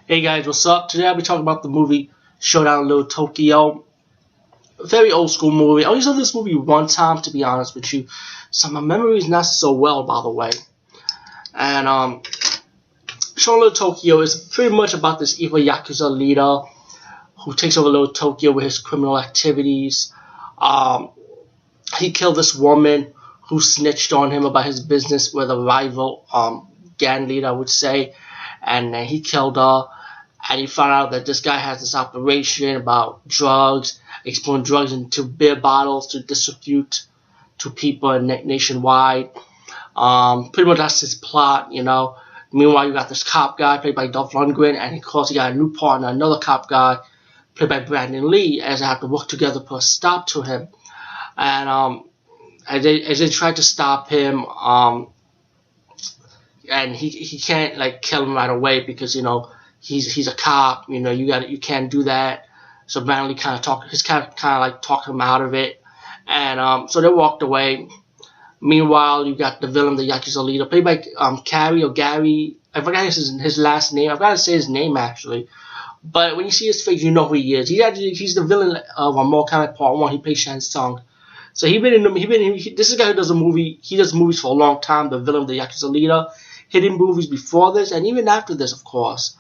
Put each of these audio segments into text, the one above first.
Hey guys, what's up? Today I'll be talking about the movie Showdown Little Tokyo. A very old school movie. I only saw this movie one time, to be honest with you, so my memory is not so well, by the way. And Showdown Little Tokyo is pretty much about this evil Yakuza leader who takes over Little Tokyo with his criminal activities. Um, he killed this woman who snitched on him about his business with a rival gang leader, I would say, and he killed her. And he found out that this guy has this operation about drugs, exporting drugs into beer bottles to distribute to people nationwide. Pretty much that's his plot, you know. Meanwhile, you got this cop guy played by Dolph Lundgren, and of course, you got a new partner, another cop guy played by Brandon Lee, as they have to work together to put a stop to him. And as they try to stop him, and he can't like kill him right away because he's a cop. You can't do that. So Brandon Lee kind of talked him out of it, and so they walked away. Meanwhile, you got the villain, the Yakuza leader, played by Carrie or Gary. I forgot his last name. I've got to say his name actually. But when you see his face, you know who he is. He's the villain of Mortal Kombat Part 1. He plays Shang Tsung. So this is a guy who does a movie. He does movies for a long time. The villain of the Yakuza leader. He did movies before this and even after this, of course.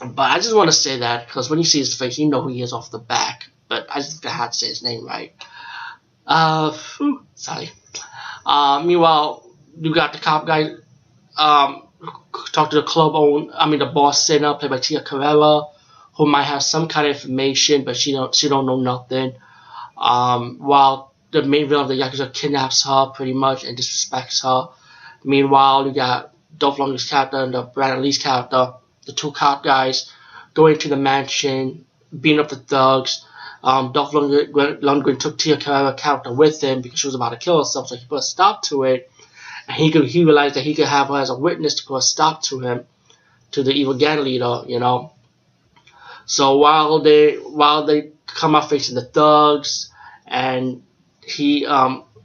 But I just want to say that because when you see his face, you know who he is off the back. But I just had to say his name right. Sorry. Meanwhile, you got the cop guy. Talk to the boss Senna, played by Tia Carrera, who might have some kind of information, but she don't know nothing. While the main villain of the Yakuza kidnaps her pretty much and disrespects her. Meanwhile, you got Dolph Lundgren's character and the Brandon Lee's character, the two cop guys, going to the mansion, beating up the thugs. Dolph Lundgren took Tia Carrera's character with him because she was about to kill herself, so he put a stop to it. And he realized that he could have her as a witness to put a stop to him, to the evil gang leader, So while they come out facing the thugs, and he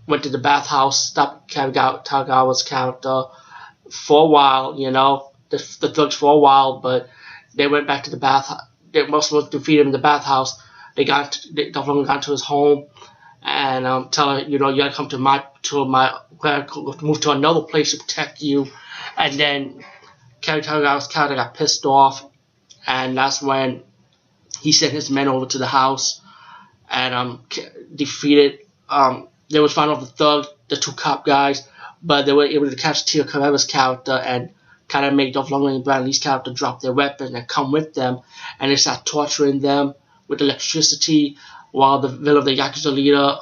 went to the bathhouse, stopped Tagawa's character for a while, the thugs for a while, but they went back to the bath. They must have defeated him in the bathhouse. Dolph Lundgren got to his home and tell her, you gotta come to move to another place to protect you. And then Tagawa's character got pissed off, and that's when he sent his men over to the house and defeated. They would find off the two cop guys, but they were able to catch Tia Carrera's character and kind of make Dolph Lundgren and Brandon Lee's character drop their weapons and come with them, and they start torturing them with electricity. While the villain of the Yakuza leader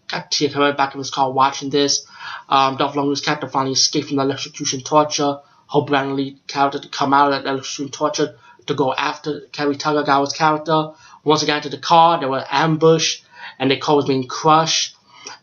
got Tia Carrera back in his car watching this. Dolph Lundgren's character finally escaped from the electrocution torture. Hope Brandon Lee's character to come out of that electrocution torture to go after Cary Tagawa's character. Once they got into the car, they were ambushed, and the car was being crushed.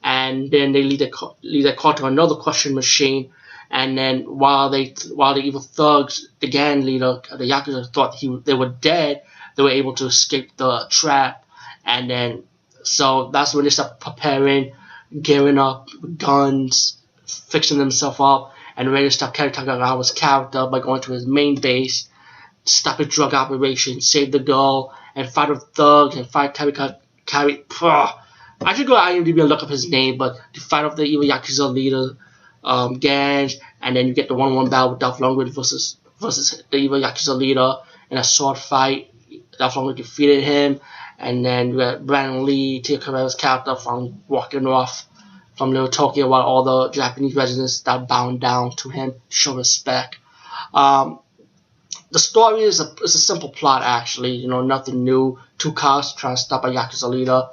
And then they lead their car to another crushing machine. And then while the evil thugs, the gang leader, the Yakuza, thought they were dead, they were able to escape the trap. And then, so that's when they start preparing, gearing up guns, fixing themselves up, and ready to stop Cary Tagawa's character by going to his main base, stop his drug operation, save the girl, and fight with thugs, and fight Cary. I should go to IMDb and look up his name, but to fight off the evil Yakuza leader gangs, and then you get the 1-on-1 battle with Dolph Lundgren versus the evil Yakuza leader in a sword fight. Dolph Lundgren defeated him, and then you got Brandon Lee, Tia Carrera's character, from walking off from Little Tokyo while all the Japanese residents start bowing down to him to show respect. The story is a simple plot, actually. Nothing new. Two cops trying to stop a Yakuza leader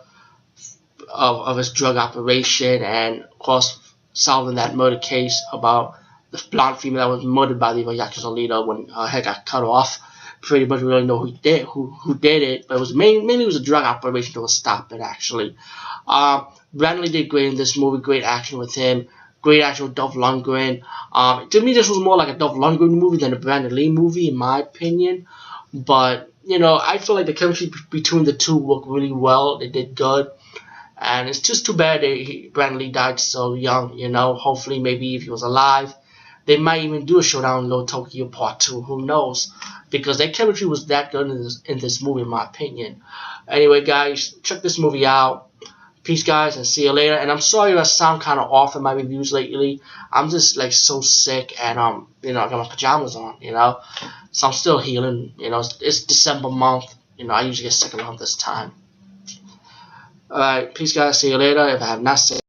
of his drug operation, and of course solving that murder case about the blonde female that was murdered by the Yakuza leader when her head got cut off. Pretty much we really know who did it, but it was mainly a drug operation that was stopping, actually. Brandon Lee did great in this movie, great action with him, great action with Dolph Lundgren. To me, this was more like a Dolph Lundgren movie than a Brandon Lee movie, in my opinion. But, I feel like the chemistry between the two worked really well. They did good. And it's just too bad Brandon Lee died so young, Hopefully, maybe if he was alive, They might even do a Showdown in Little Tokyo Part 2. Who knows? Because their chemistry was that good in this movie, in my opinion. Anyway, guys, check this movie out. Peace, guys, and see you later. And I'm sorry if I sound kind of off in my reviews lately. I'm just like so sick, and I got my pajamas on, so I'm still healing. It's December month. I usually get sick around this time. All right, peace, guys. See you later. If I have not said